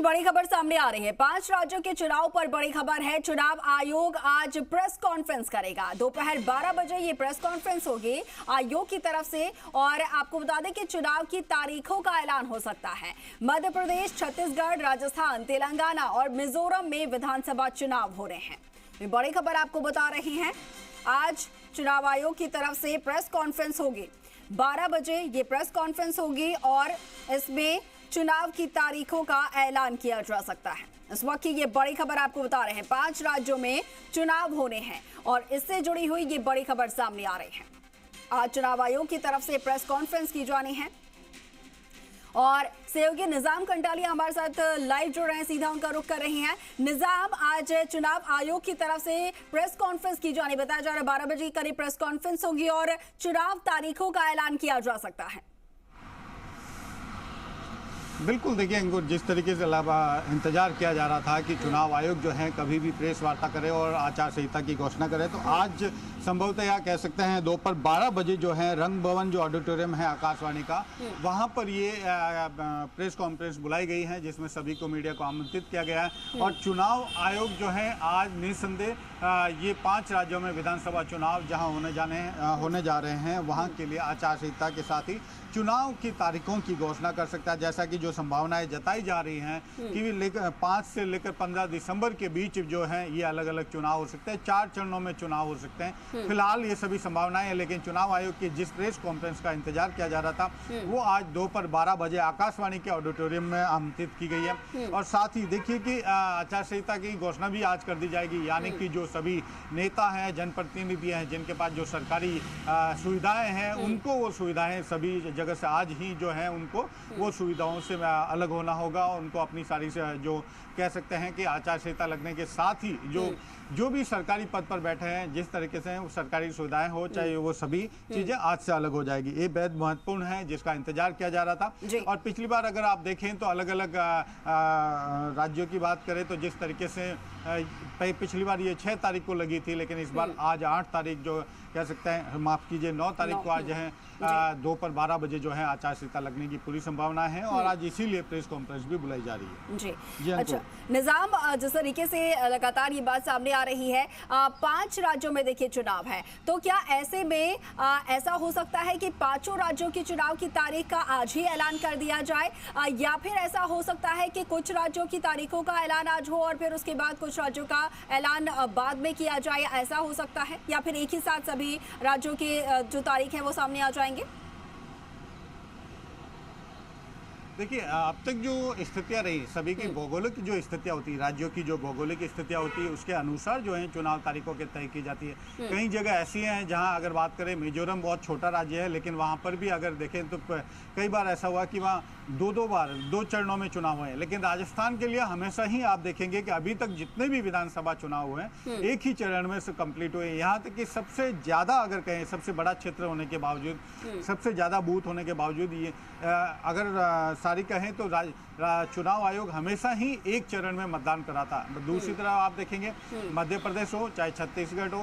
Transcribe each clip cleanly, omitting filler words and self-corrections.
बड़ी खबर सामने आ रही है। 5 राज्यों के चुनाव पर बड़ी खबर है। चुनाव आयोग आज प्रेस कॉन्फ्रेंस करेगा। दोपहर 12 बजे ये प्रेस कॉन्फ्रेंस होगी आयोग की तरफ से। और आपको बता दें कि चुनाव की तारीखों का ऐलान हो सकता है। मध्य प्रदेश, छत्तीसगढ़, राजस्थान, तेलंगाना और मिजोरम में विधानसभा चुनाव हो रहे हैं। ये बड़ी खबर आपको बता रही हैं। आज चुनाव आयोग की तरफ से प्रेस कॉन्फ्रेंस होगी। 12 बजे ये प्रेस कॉन्फ्रेंस होगी और इसमें चुनाव की तारीखों का ऐलान किया जा सकता है। इस वक्त की ये बड़ी खबर आपको बता रहे हैं। 5 राज्यों में चुनाव होने हैं और इससे जुड़ी हुई ये बड़ी खबर सामने आ रही है। आज चुनाव आयोग की तरफ से प्रेस कॉन्फ्रेंस की जानी है और सहयोगी निजाम कंटालिया हमारे साथ लाइव जुड़ रहे हैं, सीधा उनका रुख कर रही हैं। निजाम, आज चुनाव आयोग की तरफ से प्रेस कॉन्फ्रेंस की जानी, बताया जा रहा है 12 बजे करीब प्रेस कॉन्फ्रेंस होगी और चुनाव तारीखों का ऐलान किया जा सकता है। बिल्कुल, देखिए अंकुर, जिस तरीके से इंतजार किया जा रहा था कि चुनाव आयोग जो है कभी भी प्रेस वार्ता करे और आचार संहिता की घोषणा करे, तो आज संभवतः यह कह सकते हैं दोपहर 12 बजे जो है रंग भवन जो ऑडिटोरियम है आकाशवाणी का, वहां पर ये प्रेस कॉन्फ्रेंस बुलाई गई है जिसमें सभी को मीडिया को आमंत्रित किया गया है। और चुनाव आयोग जो है आज निस्संदेह ये 5 राज्यों में विधानसभा चुनाव जहां होने जा रहे हैं वहां के लिए आचार संहिता के साथ ही चुनाव की तारीखों की घोषणा कर सकता है। जैसा कि जो संभावनाएं जताई जा रही हैं कि 5 से लेकर 15 दिसंबर के बीच जो है ये अलग अलग चुनाव हो सकते हैं, 4 चरणों में चुनाव हो सकते हैं। फिलहाल ये सभी संभावनाएं हैं, लेकिन चुनाव आयोग की जिस प्रेस कॉन्फ्रेंस का इंतजार किया जा रहा था वो आज दोपहर 12 बजे आकाशवाणी के ऑडिटोरियम में आमंत्रित की गई है। और साथ ही देखिए कि आचार संहिता की घोषणा भी आज कर दी जाएगी, यानी कि जो सभी नेता हैं, जनप्रतिनिधि हैं, जिनके पास जो सरकारी सुविधाएं हैं उनको वो सुविधाएं सभी जगह से आज ही जो है उनको वो सुविधाओं से अलग होना होगा। उनको अपनी सारी जो कह सकते हैं कि आचार संहिता लगने के साथ ही जो भी सरकारी पद पर बैठे हैं, जिस तरीके से सरकारी सुविधाएं हो चाहे वो सभी चीजें आज से अलग हो जाएगी। ये बेहद महत्वपूर्ण है जिसका इंतजार किया जा रहा था। और पिछली बार अगर आप देखें तो अलग अलग राज्यों की बात करें तो जिस तरीके से पिछली बार ये 6 तारीख को लगी थी, लेकिन इस बार आज 8 तारीख जो कह सकते हैं, माफ कीजिए 9 तारीख को आज है दोपहर 12 बजे जो है आचार संहिता लगने की पूरी संभावना है और आज इसीलिए प्रेस कॉन्फ्रेंस भी बुलाई जा रही है। जी अच्छा निजाम, जिस तरीके से लगातार ये बात सामने आ रही है, 5 राज्यों में देखिए चुनाव है, तो क्या ऐसे में ऐसा हो सकता है कि 5 राज्यों के चुनाव की तारीख का आज ही ऐलान कर दिया जाए, या फिर ऐसा हो सकता है कि कुछ राज्यों की तारीखों का ऐलान आज हो और फिर उसके बाद कुछ राज्यों का ऐलान बाद में किया जाए, ऐसा हो सकता है, या फिर एक ही साथ सभी राज्यों की जो तारीख है वो सामने आ जाएंगे? देखिए, अब तक जो स्थितियां रही, सभी की भौगोलिक जो स्थितियां होती है, राज्यों की जो भौगोलिक स्थितियां होती है उसके अनुसार जो है चुनाव तारीखों के तय की जाती है। कई जगह ऐसी हैं जहां अगर बात करें, मिजोरम बहुत छोटा राज्य है, लेकिन वहां पर भी अगर देखें तो कई बार ऐसा हुआ कि वहाँ 2 बार 2 चरणों में चुनाव हुए। लेकिन राजस्थान के लिए हमेशा ही आप देखेंगे कि अभी तक जितने भी विधानसभा चुनाव हुए एक ही चरण में से कंप्लीट हुए। यहाँ तक कि सबसे ज्यादा अगर कहें, सबसे बड़ा क्षेत्र होने के बावजूद, सबसे ज्यादा बूथ होने के बावजूद, ये अगर सारी कहें तो चुनाव आयोग हमेशा ही एक चरण में मतदान कराता। दूसरी तरफ आप देखेंगे मध्य प्रदेश हो चाहे छत्तीसगढ़ हो,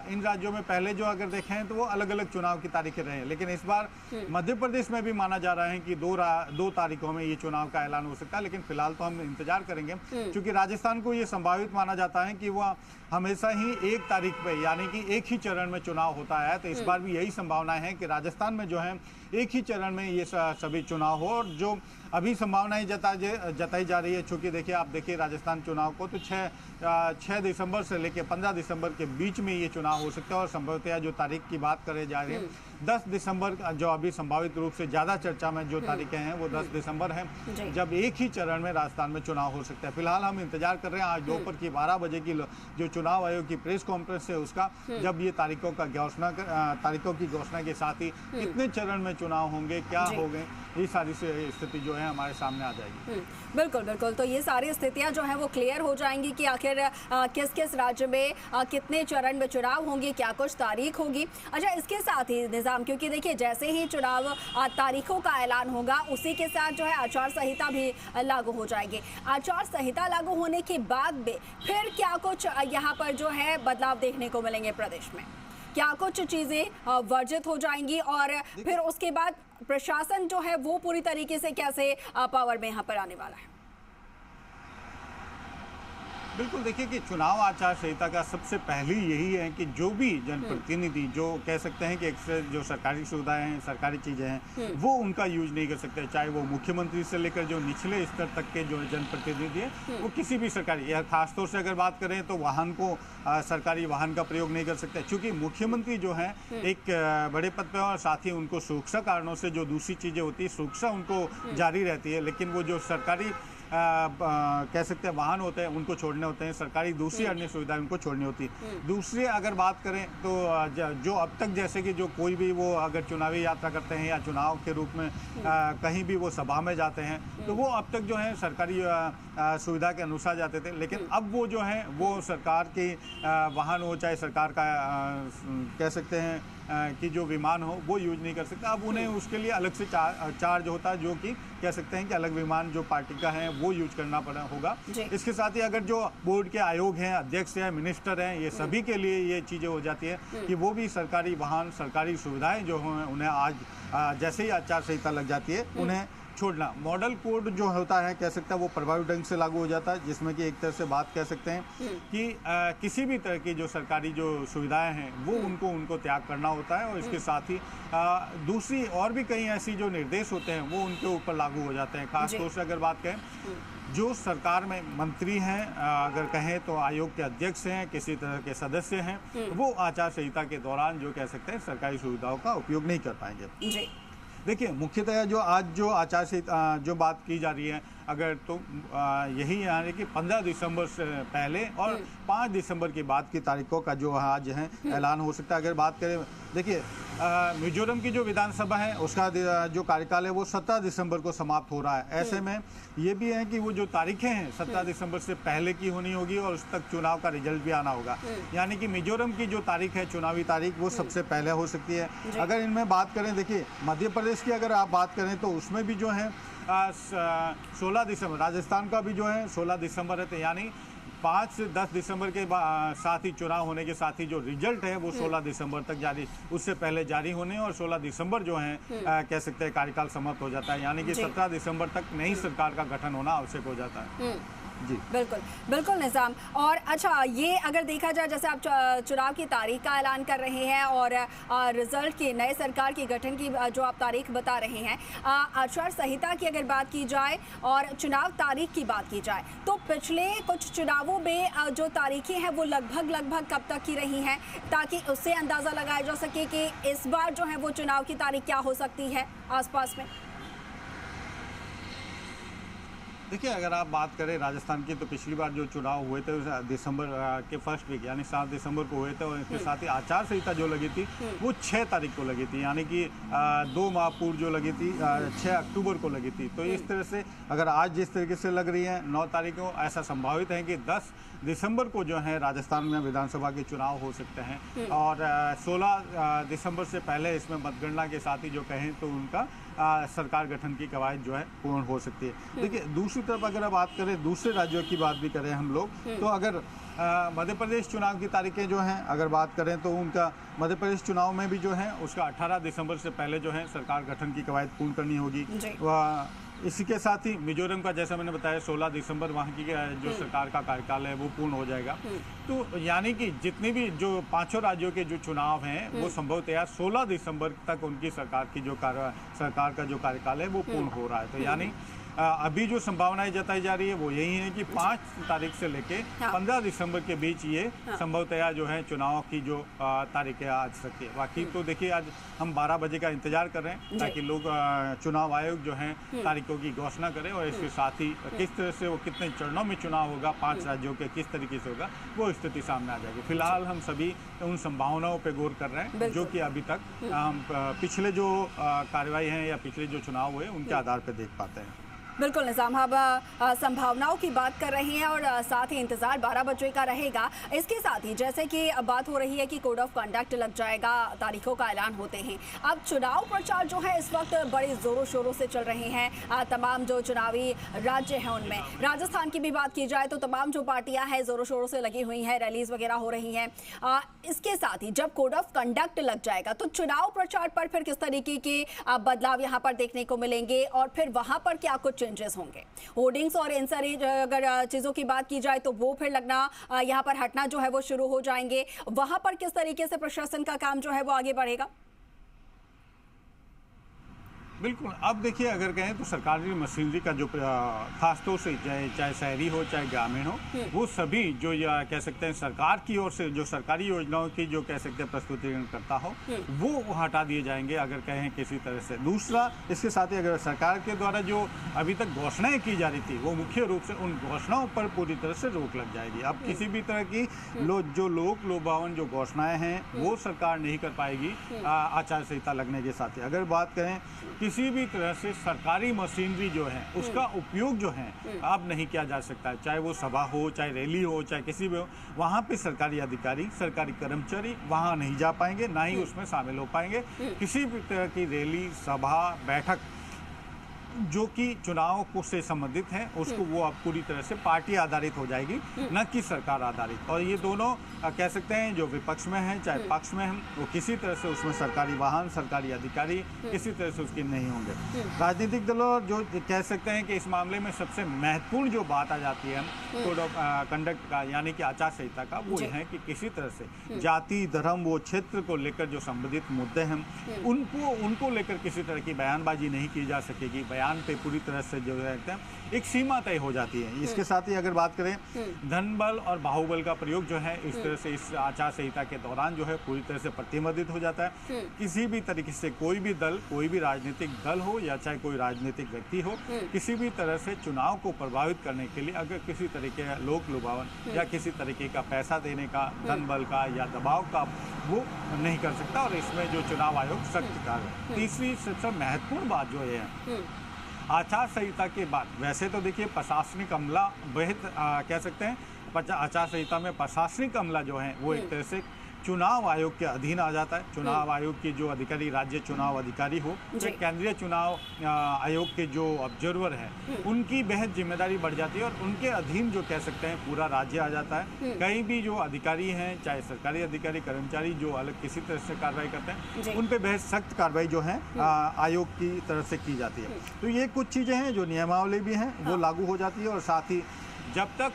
इन राज्यों में पहले जो अगर देखें तो वो अलग अलग चुनाव की तारीखें रहे, लेकिन इस बार मध्य प्रदेश में भी माना जा रहा है कि 2 तारीखों में ये चुनाव का ऐलान हो सकता है। लेकिन फिलहाल तो हम इंतजार करेंगे, क्योंकि राजस्थान को ये संभावित माना जाता है कि वह हमेशा ही 1 तारीख पे, यानी कि एक ही चरण में चुनाव होता है। तो इस बार भी यही संभावना है कि राजस्थान में जो है एक ही चरण में ये सभी चुनाव हो। और जो अभी संभावनाएं जताई जा रही है, चूंकि देखिए आप देखिए राजस्थान चुनाव को तो 6 दिसंबर से लेकर 15 दिसंबर के बीच में ये चुनाव हो सकता है। और संभवतः जो तारीख की बात करे जा रही है 10 दिसंबर, जो अभी संभावित रूप से ज्यादा चर्चा में जो तारीखें हैं वो 10 दिसंबर है, जब एक ही चरण में राजस्थान में चुनाव हो सकता है। फिलहाल हम इंतजार कर रहे हैं आज दोपहर की 12 बजे की जो चुनाव आयोग की प्रेस कॉन्फ्रेंस है उसका, जब ये तारीखों की घोषणा के साथ ही कितने चरण में चुनाव होंगे, क्या होंगे, ये सारी स्थिति जो है हमारे सामने आ जाएगी। बिल्कुल बिल्कुल, तो ये सारी स्थितियां जो है वो क्लियर हो जाएंगी कि आखिर किस किस राज्य में कितने चरण में चुनाव होंगे, क्या कुछ तारीख होगी। अच्छा, इसके साथ ही निजाम, क्योंकि देखिए जैसे ही चुनाव तारीखों का ऐलान होगा उसी के साथ जो है आचार संहिता भी लागू हो जाएगी। आचार संहिता लागू होने के बाद में फिर क्या कुछ यहाँ पर जो है बदलाव देखने को मिलेंगे प्रदेश में? क्या कुछ चीजें वर्जित हो जाएंगी और फिर उसके बाद प्रशासन जो है वो पूरी तरीके से कैसे पावर में यहाँ पर आने वाला है? बिल्कुल, देखिए कि चुनाव आचार संहिता का सबसे पहले यही है कि जो भी जनप्रतिनिधि जो कह सकते हैं कि एक जो सरकारी सुविधाएं हैं, सरकारी चीज़ें हैं, वो उनका यूज नहीं कर सकते, चाहे वो मुख्यमंत्री से लेकर जो निचले स्तर तक के जो जनप्रतिनिधि हैं, वो किसी भी सरकारी या खासतौर से अगर बात करें तो वाहन को सरकारी वाहन का प्रयोग नहीं कर सकते, क्योंकि मुख्यमंत्री जो है एक बड़े पद पर और साथ ही उनको सुरक्षा कारणों से जो दूसरी चीज़ें होती है, सुरक्षा उनको जारी रहती है, लेकिन वो जो सरकारी कह सकते हैं वाहन होते हैं उनको छोड़ने होते हैं, सरकारी दूसरी अन्य सुविधाएं उनको छोड़नी होती है। दूसरी अगर बात करें तो जो अब तक जैसे कि जो कोई भी वो अगर चुनावी यात्रा करते हैं या चुनाव के रूप में कहीं भी वो सभा में जाते हैं तो वो अब तक जो है सरकारी सुविधा के अनुसार जाते थे, लेकिन अब वो जो है वो सरकार के वाहन हो चाहे सरकार का कह सकते हैं कि जो विमान हो वो यूज नहीं कर सकता। अब उन्हें उसके लिए अलग से चार्ज होता है, जो कि कह सकते हैं कि अलग विमान जो पार्टी का है वो यूज करना होगा। इसके साथ ही अगर जो बोर्ड के आयोग हैं, अध्यक्ष हैं, मिनिस्टर हैं, ये सभी के लिए ये चीज़ें हो जाती है कि वो भी सरकारी वाहन, सरकारी सुविधाएं जो हैं उन्हें आज जैसे ही आचार संहिता लग जाती है उन्हें छोड़ना। मॉडल कोड जो होता है कह सकते हैं वो प्रभावी ढंग से लागू हो जाता है, जिसमें कि एक तरह से बात कह सकते हैं कि किसी भी तरह की जो सरकारी जो सुविधाएं हैं वो उनको त्याग करना होता है, और इसके साथ ही दूसरी और भी कई ऐसी जो निर्देश होते हैं वो उनके ऊपर लागू हो जाते हैं। खासतौर से अगर बात करें जो सरकार में मंत्री हैं, अगर कहें तो आयोग के अध्यक्ष हैं, किसी तरह के सदस्य हैं, वो आचार संहिता के दौरान जो कह सकते हैं सरकारी सुविधाओं का उपयोग नहीं कर पाएंगे। देखिए मुख्यतः जो आज जो आचार संहिता जो बात की जा रही है अगर तो यही है कि 15 दिसंबर से पहले और 5 दिसंबर के बाद की तारीखों का जो आज है ऐलान हो सकता है। अगर बात करें देखिए मिजोरम की जो विधानसभा है उसका जो कार्यकाल है वो 17 दिसंबर को समाप्त हो रहा है। ऐसे में ये भी है कि वो जो तारीखें हैं 17 दिसंबर से पहले की होनी होगी और उस तक चुनाव का रिजल्ट भी आना होगा, यानी कि मिजोरम की जो तारीख है चुनावी तारीख वो सबसे पहले हो सकती है। अगर इनमें बात करें देखिए मध्य प्रदेश की अगर आप बात करें तो उसमें भी जो है 16 दिसंबर, राजस्थान का भी जो है 16 दिसंबर है, तो यानी 5 से 10 दिसंबर के साथ ही चुनाव होने के साथ ही जो रिजल्ट है वो 16 दिसंबर तक जारी, उससे पहले जारी होने और 16 दिसंबर जो है कह सकते हैं कार्यकाल समाप्त हो जाता है, यानी कि 17 दिसंबर तक नई सरकार का गठन होना आवश्यक हो जाता है। जी बिल्कुल बिल्कुल निज़ाम। और अच्छा ये अगर देखा जाए जैसे आप चुनाव की तारीख का ऐलान कर रहे हैं और रिजल्ट की नए सरकार की गठन की जो आप तारीख बता रहे हैं, आचार संहिता की अगर बात की जाए और चुनाव तारीख की बात की जाए तो पिछले कुछ चुनावों में जो तारीखें हैं वो लगभग कब तक की रही हैं, ताकि उससे अंदाज़ा लगाया जा सके कि इस बार जो है वो चुनाव की तारीख क्या हो सकती है आसपास में। देखिए अगर आप बात करें राजस्थान की तो पिछली बार जो चुनाव हुए थे दिसंबर के फर्स्ट वीक यानी 7 दिसंबर को हुए थे, और इसके साथ ही आचार संहिता जो लगी थी वो 6 तारीख को लगी थी, यानी कि 2 माह पूर्व जो लगी थी 6 अक्टूबर को लगी थी। तो इस तरह से अगर आज जिस तरीके से लग रही है 9 तारीख को, ऐसा संभावित है कि 10 दिसंबर को जो है राजस्थान में विधानसभा के चुनाव हो सकते हैं, और 16 दिसंबर से पहले इसमें मतगणना के साथ ही जो कहें तो उनका सरकार गठन की कवायद जो है पूर्ण हो सकती है। देखिए दूसरी तरफ अगर बात करें दूसरे राज्यों की बात भी करें हम लोग, तो अगर मध्य प्रदेश चुनाव की तारीखें जो हैं अगर बात करें तो उनका मध्य प्रदेश चुनाव में भी जो है उसका 18 दिसंबर से पहले जो है सरकार गठन की कवायद पूर्ण करनी होगी। इसी के साथ ही मिजोरम का जैसा मैंने बताया 16 दिसंबर वहाँ की जो सरकार का कार्यकाल है वो पूर्ण हो जाएगा। तो यानी कि जितने भी जो 5 राज्यों के जो चुनाव हैं वो संभवतः 16 दिसंबर तक उनकी सरकार की जो सरकार का जो कार्यकाल है वो पूर्ण हो रहा है। तो यानी अभी जो संभावनाएं जताई जा रही है वो यही है कि 5 तारीख से लेके 15 दिसंबर के बीच ये संभवतः जो है चुनाव की जो तारीखें आ सकती है। बाकी तो देखिए आज हम 12 बजे का इंतजार कर रहे हैं ताकि लोग चुनाव आयोग जो है तारीखों की घोषणा करें, और इसके साथ ही किस तरह से वो कितने चरणों में चुनाव होगा, 5 राज्यों के किस तरीके से होगा वो स्थिति सामने आ जाएगी। फिलहाल हम सभी उन संभावनाओं पर गौर कर रहे हैं जो कि अभी तक हम पिछले जो कार्रवाई हैं या पिछले जो चुनाव हुए उनके आधार पर देख पाते हैं। बिल्कुल निज़ाम, हम संभावनाओं की बात कर रहे हैं और साथ ही इंतज़ार 12 बजे का रहेगा। इसके साथ ही जैसे कि बात हो रही है कि कोड ऑफ कंडक्ट लग जाएगा, तारीखों का ऐलान होते हैं। अब चुनाव प्रचार जो है इस वक्त बड़े ज़ोरों शोरों से चल रहे हैं तमाम जो चुनावी राज्य हैं उनमें। राजस्थान की भी बात की जाए तो तमाम जो पार्टियां हैं ज़ोरों शोरों से लगी हुई हैं, रैलीज वगैरह हो रही हैं। इसके साथ ही जब कोड ऑफ कंडक्ट लग जाएगा तो चुनाव प्रचार पर फिर किस तरीके के बदलाव यहाँ पर देखने को मिलेंगे और फिर वहाँ पर क्या कुछ चेंजेस होंगे। होर्डिंग्स और इन सारी अगर चीजों की बात की जाए तो वो फिर लगना, यहाँ पर हटना जो है वो शुरू हो जाएंगे। वहां पर किस तरीके से प्रशासन का काम जो है वो आगे बढ़ेगा? बिल्कुल, अब देखिए अगर कहें तो सरकारी मशीनरी का जो खासतौर से चाहे शहरी हो चाहे ग्रामीण हो, वो सभी जो या कह सकते हैं सरकार की ओर से जो सरकारी योजनाओं की जो कह सकते हैं प्रस्तुतिकरण करता हो, वो हटा दिए जाएंगे अगर कहें किसी तरह से। दूसरा, इसके साथ ही अगर सरकार के द्वारा जो अभी तक घोषणाएं की जा रही थी, वो मुख्य रूप से उन घोषणाओं पर पूरी तरह से रोक लग जाएगी। अब किसी भी तरह की जो लोक लुभावन जो घोषणाएं हैं वो सरकार नहीं कर पाएगी आचार संहिता लगने के साथ ही। अगर बात करें किसी भी तरह से सरकारी मशीनरी जो है उसका उपयोग जो है अब नहीं किया जा सकता है, चाहे वो सभा हो, चाहे रैली हो, चाहे किसी भी हो, वहाँ पे सरकारी अधिकारी, सरकारी कर्मचारी वहाँ नहीं जा पाएंगे, ना ही उसमें शामिल हो पाएंगे। किसी भी तरह की रैली, सभा, बैठक जो कि चुनाव को से संबंधित है उसको वो अब पूरी तरह से पार्टी आधारित हो जाएगी, न कि सरकार आधारित। और ये दोनों कह सकते हैं जो विपक्ष में हैं चाहे पक्ष में हैं, वो किसी तरह से उसमें सरकारी वाहन, सरकारी अधिकारी किसी तरह से उसके नहीं होंगे। राजनीतिक दलों जो कह सकते हैं कि इस मामले में सबसे महत्वपूर्ण जो बात आ जाती है कोड ऑफ कंडक्ट का, यानी कि आचार संहिता का, वो है कि किसी तरह से जाति, धर्म, वो क्षेत्र को लेकर जो संबंधित मुद्दे हैं उनको लेकर किसी तरह की बयानबाजी नहीं की जा सकेगी। बयान पे पूरी तरह से जो है एक सीमा तय हो जाती है। इसके साथ ही अगर बात करें धन बल और बाहुबल का प्रयोग जो है इस तरह से इस आचार संहिता के दौरान जो है पूरी तरह से प्रतिबंधित हो जाता है। किसी भी तरीके से कोई भी दल, कोई भी राजनीतिक दल हो या चाहे कोई राजनीतिक व्यक्ति हो, किसी भी तरह से चुनाव को प्रभावित करने के लिए अगर किसी तरीके का लोक लुभावन या किसी तरीके का पैसा देने का, धन बल का या दबाव का, वो नहीं कर सकता। और इसमें जो चुनाव आयोग सख्त कार्य। तीसरी सबसे महत्वपूर्ण बात जो है आचार संहिता के बाद, वैसे तो देखिए प्रशासनिक अमला बेहद कह सकते हैं आचार संहिता में प्रशासनिक अमला जो है वो एक तरह से चुनाव आयोग के अधीन आ जाता है। चुनाव आयोग के जो अधिकारी राज्य चुनाव अधिकारी हो, केंद्रीय चुनाव आयोग के जो ऑब्जर्वर है, उनकी बेहद जिम्मेदारी बढ़ जाती है और उनके अधीन जो कह सकते हैं पूरा राज्य आ जाता है। कहीं भी जो अधिकारी हैं, चाहे सरकारी अधिकारी, कर्मचारी जो अलग किसी तरह से कार्रवाई करते हैं, उन पे बेहद सख्त कार्रवाई जो है आयोग की तरफ से की जाती है। तो ये कुछ चीज़ें हैं जो नियमावली भी हैं वो लागू हो जाती है। और साथ ही जब तक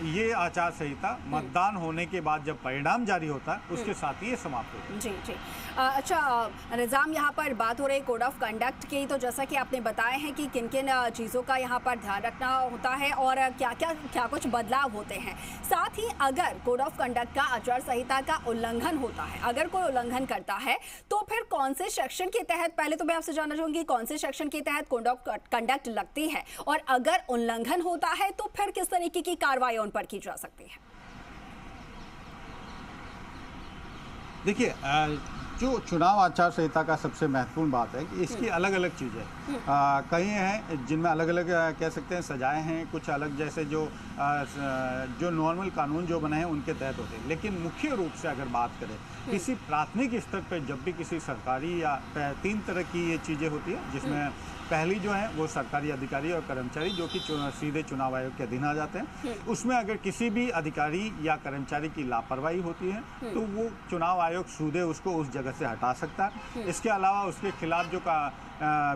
ये आचार संहिता मतदान होने के बाद जब परिणाम जारी होता है उसके साथ ही ये समाप्त होता है। जी जी। अच्छा निज़ाम, यहाँ पर बात हो रही कोड ऑफ कंडक्ट की, तो जैसा कि आपने बताया है कि किन किन चीज़ों का यहाँ पर ध्यान रखना होता है और क्या कुछ बदलाव होते हैं। साथ ही अगर कोड ऑफ कंडक्ट का, आचार संहिता का उल्लंघन होता है, अगर कोई उल्लंघन करता है तो फिर कौन से सेक्शन के तहत, पहले तो मैं आपसे जानना चाहूँगी कौन से सेक्शन के तहत कोड ऑफ कंडक्ट लगती है, और अगर उल्लंघन होता है तो फिर किस तरीके की कार्रवाई उन पर की जा सकती है? देखिए जो चुनाव आचार संहिता का सबसे महत्वपूर्ण बात है कि इसकी अलग अलग चीज़ें कई हैं जिनमें अलग अलग कह सकते हैं सजाएं हैं, कुछ अलग जैसे जो नॉर्मल कानून जो बने हैं उनके तहत होते हैं। लेकिन मुख्य रूप से अगर बात करें किसी प्राथमिक स्तर पर जब भी किसी सरकारी या 3 तरह की ये चीज़ें होती है, जिसमें पहली जो है वो सरकारी अधिकारी और कर्मचारी जो कि सीधे चुनाव आयोग के अधीन आ जाते हैं। उसमें अगर किसी भी अधिकारी या कर्मचारी की लापरवाही होती है तो वो चुनाव आयोग सीधे उसको उस जगह से हटा सकता है। इसके अलावा उसके खिलाफ जो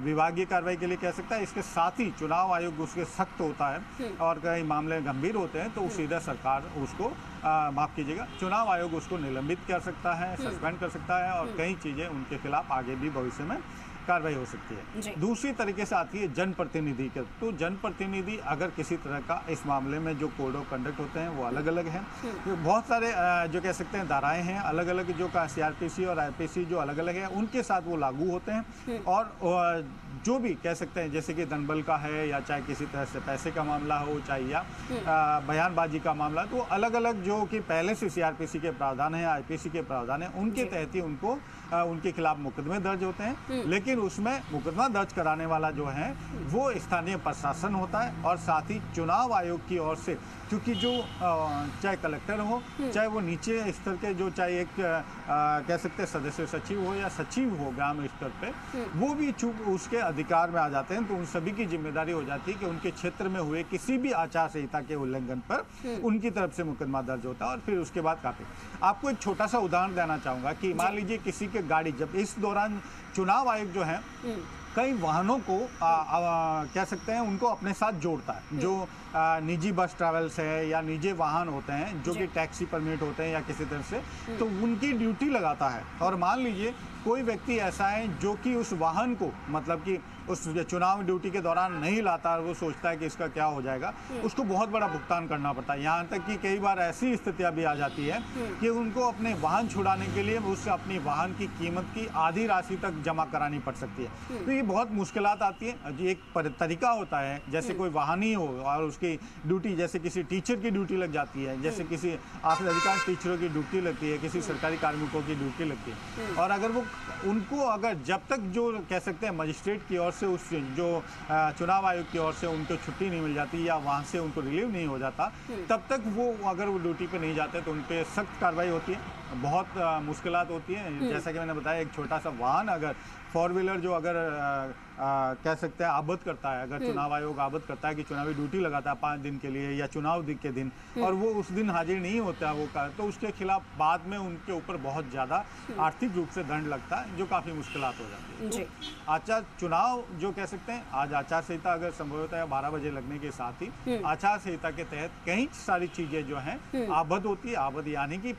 विभागीय कार्रवाई के लिए कह सकता है। इसके साथ ही चुनाव आयोग उसके सख्त होता है और कई मामले गंभीर होते हैं तो सीधा सरकार उसको माफ़ कीजिएगा, चुनाव आयोग उसको निलंबित कर सकता है, सस्पेंड कर सकता है और कई चीज़ें उनके खिलाफ आगे भी भविष्य में कार्रवाई हो सकती है। दूसरी तरीके से आती है जनप्रतिनिधि के। तो जनप्रतिनिधि अगर किसी तरह का इस मामले में जो कोड ऑफ कंडक्ट होते हैं वो अलग अलग हैं। तो बहुत सारे जो कह सकते हैं धाराएं हैं अलग अलग, जो का सीआरपीसी और आईपीसी जो अलग अलग है उनके साथ वो लागू होते हैं। और जो भी कह सकते हैं जैसे कि धनबल का है या चाहे किसी तरह से पैसे का मामला हो चाहे या बयानबाजी का मामला, तो अलग अलग जो कि पहले से सीआरपीसी के प्रावधान है, आईपीसी के प्रावधान है, उनके तहत ही उनको उनके खिलाफ मुकदमे दर्ज होते हैं। लेकिन उसमें मुकदमा दर्ज कराने वाला जो है वो स्थानीय प्रशासन होता है। और साथ ही चुनाव आयोग की ओर से, क्योंकि जो चाहे कलेक्टर हो चाहे वो नीचे स्तर के जो चाहे एक कह सकते हैं सदस्य सचिव हो या सचिव हो ग्राम स्तर पे, वो भी चूंकि उसके अधिकार में आ जाते हैं तो उन सभी की जिम्मेदारी हो जाती है कि उनके क्षेत्र में हुए किसी भी आचार संहिता के उल्लंघन पर उनकी तरफ से मुकदमा दर्ज होता है। और फिर उसके बाद काफी आपको एक छोटा सा उदाहरण देना चाहूंगा कि मान लीजिए किसी के गाड़ी, जब इस दौरान चुनाव आयोग जो है कई वाहनों को कह सकते हैं उनको अपने साथ जोड़ता है। जो निजी बस ट्रैवल्स है या निजी वाहन होते हैं जो कि टैक्सी परमिट होते हैं या किसी तरह से, तो उनकी ड्यूटी लगाता है। और मान लीजिए कोई व्यक्ति ऐसा है जो कि उस वाहन को मतलब कि उस चुनाव ड्यूटी के दौरान नहीं लाता, वो सोचता है कि इसका क्या हो जाएगा, उसको बहुत बड़ा भुगतान करना पड़ता है। यहाँ तक कि कई बार ऐसी स्थितियां भी आ जाती है कि उनको अपने वाहन छुड़ाने के लिए उससे अपनी वाहन की कीमत की आधी राशि तक जमा करानी पड़ सकती है। तो ये बहुत मुश्किलात आती है। एक तरीका होता है, जैसे कोई वाहन ही हो और उसकी ड्यूटी, जैसे किसी टीचर की ड्यूटी लग जाती है, जैसे किसी अधिकांश टीचरों की ड्यूटी लगती है, किसी सरकारी कार्मिकों की ड्यूटी लगती है, और अगर वो उनको अगर जब तक जो कह सकते हैं मजिस्ट्रेट की ओर से उस जो चुनाव आयोग की ओर से उनको छुट्टी नहीं मिल जाती या वहाँ से उनको रिलीव नहीं हो जाता, तब तक वो अगर वो ड्यूटी पे नहीं जाते तो उन पर सख्त कार्रवाई होती है। बहुत मुश्किलात होती है। जैसा कि मैंने बताया, एक छोटा सा वाहन अगर 4 व्हीलर जो अगर कह सकते हैं आबद्ध करता है, अगर चुनाव आयोग आबद्ध करता है कि चुनावी ड्यूटी लगाता है 5 दिन के लिए या चुनाव के दिन, और वो उस दिन हाजिर नहीं होता है तो उसके खिलाफ बाद में उनके ऊपर बहुत ज़्यादा आर्थिक रूप से दंड लगता है, जो काफ़ी मुश्किलात हो जाती है। तो आचार चुनाव जो कह सकते हैं, आज आचार संहिता अगर संभवतः 12 बजे लगने के साथ ही आचार संहिता के तहत कई सारी चीज़ें जो हैं आबद्ध होती है। आबद्ध यानी कि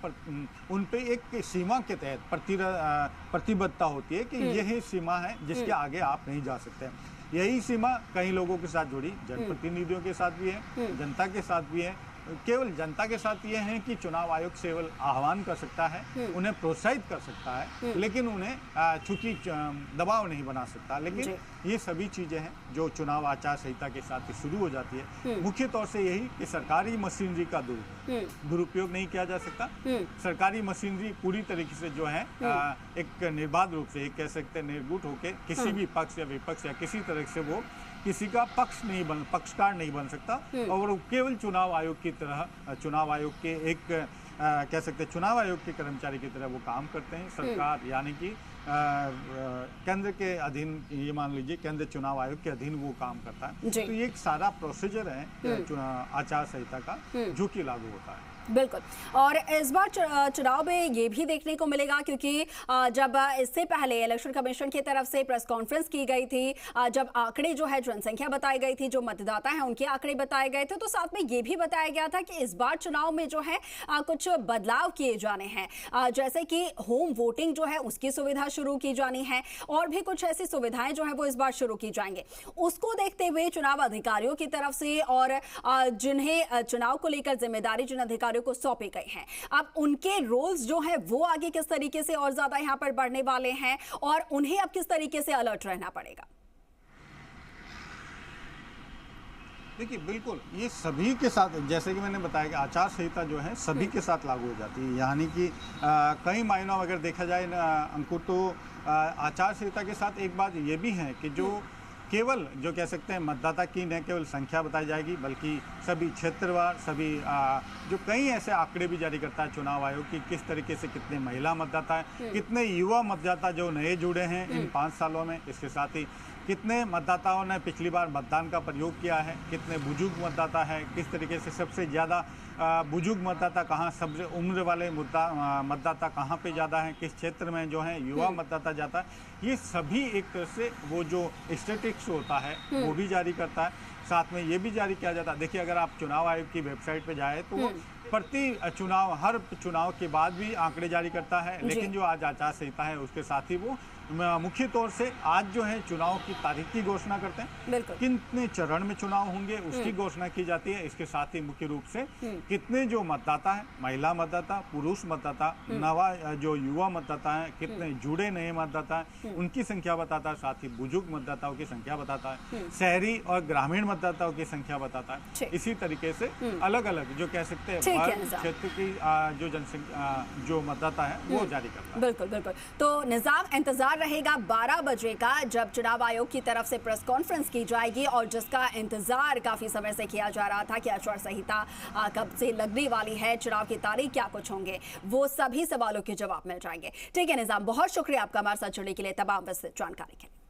उन पे एक सीमा के तहत प्रतिबद्धता होती है कि यही सीमा है जिसके आगे आप नहीं जा सकते। यही सीमा कई लोगों के साथ जुड़ी, जनप्रतिनिधियों के साथ भी है, जनता के साथ भी है। केवल जनता के साथ ये है कि चुनाव आयोग केवल आह्वान कर सकता है, उन्हें प्रोत्साहित कर सकता है, लेकिन उन्हें चूंकि दबाव नहीं बना सकता। लेकिन ये सभी चीजें हैं जो चुनाव आचार संहिता के साथ शुरू हो जाती है। मुख्य तौर से यही कि सरकारी मशीनरी का दुरुपयोग नहीं किया जा सकता। सरकारी मशीनरी पूरी तरीके से जो है एक निर्बाध रूप से, एक कह सकते हैं निर्गुट होकर किसी भी पक्ष या विपक्ष या किसी तरह से वो किसी का पक्षकार नहीं बन सकता, और केवल चुनाव आयोग की तरह, चुनाव आयोग के एक कह सकते हैं चुनाव आयोग के कर्मचारी की तरह वो काम करते हैं। सरकार यानी कि केंद्र के अधीन, ये मान लीजिए केंद्र चुनाव आयोग के अधीन वो काम करता है। तो ये एक सारा प्रोसीजर है आचार संहिता का जो कि लागू होता है। बिल्कुल। और इस बार चुनाव में ये भी देखने को मिलेगा, क्योंकि जब इससे पहले इलेक्शन कमीशन की तरफ से प्रेस कॉन्फ्रेंस की गई थी, जब आंकड़े जो है जनसंख्या बताई गई थी, जो मतदाता हैं उनके आंकड़े बताए गए थे, तो साथ में ये भी बताया गया था कि इस बार चुनाव में जो है कुछ बदलाव किए जाने हैं, जैसे कि होम वोटिंग जो है उसकी सुविधा शुरू की जानी है, और भी कुछ ऐसी सुविधाएं जो है वो इस बार शुरू की जाएंगे। उसको देखते हुए चुनाव अधिकारियों की तरफ से और जिन्हें चुनाव को लेकर जिम्मेदारी जिन अधिकारियों को सौंपे गए हैं, अब उनके रोल्स जो है वो आगे किस तरीके से और ज्यादा यहां पर बढ़ने वाले हैं, और उन्हें अब किस तरीके से अलर्ट रहना पड़ेगा। देखिए, बिल्कुल ये सभी के साथ, जैसे कि मैंने बताया कि आचार संहिता जो है सभी के साथ लागू हो जाती है। यानी कि कई मायनों अगर देखा जाए अंकुर, तो आचार संहिता के साथ एक बात ये भी है कि जो केवल जो कह सकते हैं मतदाता की न केवल संख्या बताई जाएगी, बल्कि सभी क्षेत्रवार, सभी जो कई ऐसे आंकड़े भी जारी करता है चुनाव आयोग की किस तरीके से कितने महिला मतदाता हैं, कितने युवा मतदाता जो नए जुड़े हैं इन 5 सालों में, इसके साथ ही कितने मतदाताओं ने पिछली बार मतदान का प्रयोग किया है, कितने बुजुर्ग मतदाता है, किस तरीके से सबसे ज़्यादा बुजुर्ग मतदाता कहाँ, सबसे उम्र वाले मतदाता कहाँ पे ज़्यादा हैं, किस क्षेत्र में जो है युवा मतदाता जाता है, ये सभी एक तरह से वो जो स्टैटिस्टिक्स होता है वो भी जारी करता है। साथ में ये भी जारी किया जाता है। देखिए, अगर आप चुनाव आयोग की वेबसाइट पे जाए तो वो प्रति चुनाव, हर चुनाव के बाद भी आंकड़े जारी करता है, लेकिन जो आज आचार संहिता है उसके साथ ही वो मुख्य तौर से आज जो है चुनाव की तारीख की घोषणा करते हैं, कितने चरण में चुनाव होंगे उसकी घोषणा की जाती है। इसके साथ ही मुख्य रूप से कितने जो मतदाता है, महिला मतदाता, पुरुष मतदाता, नवा जो युवा मतदाता है, कितने जुड़े नए मतदाता है उनकी संख्या बताता है, साथ ही बुजुर्ग मतदाताओं की संख्या बताता है, शहरी और ग्रामीण मतदाताओं की संख्या बताता है। इसी तरीके से अलग अलग जो कह सकते हैं क्षेत्र की जो जनसंख्या जो मतदाता है वो जारी करता है। बिल्कुल बिल्कुल। तो निजाम इंतजार रहेगा 12 बजे का, जब चुनाव आयोग की तरफ से प्रेस कॉन्फ्रेंस की जाएगी, और जिसका इंतजार काफी समय से किया जा रहा था कि आचार संहिता कब से लगने वाली है, चुनाव की तारीख क्या कुछ होंगे, वो सभी सवालों के जवाब मिल जाएंगे। ठीक है निजाम, बहुत शुक्रिया आपका हमारे साथ जुड़ने के लिए, तमाम विस्तृत जानकारी के लिए।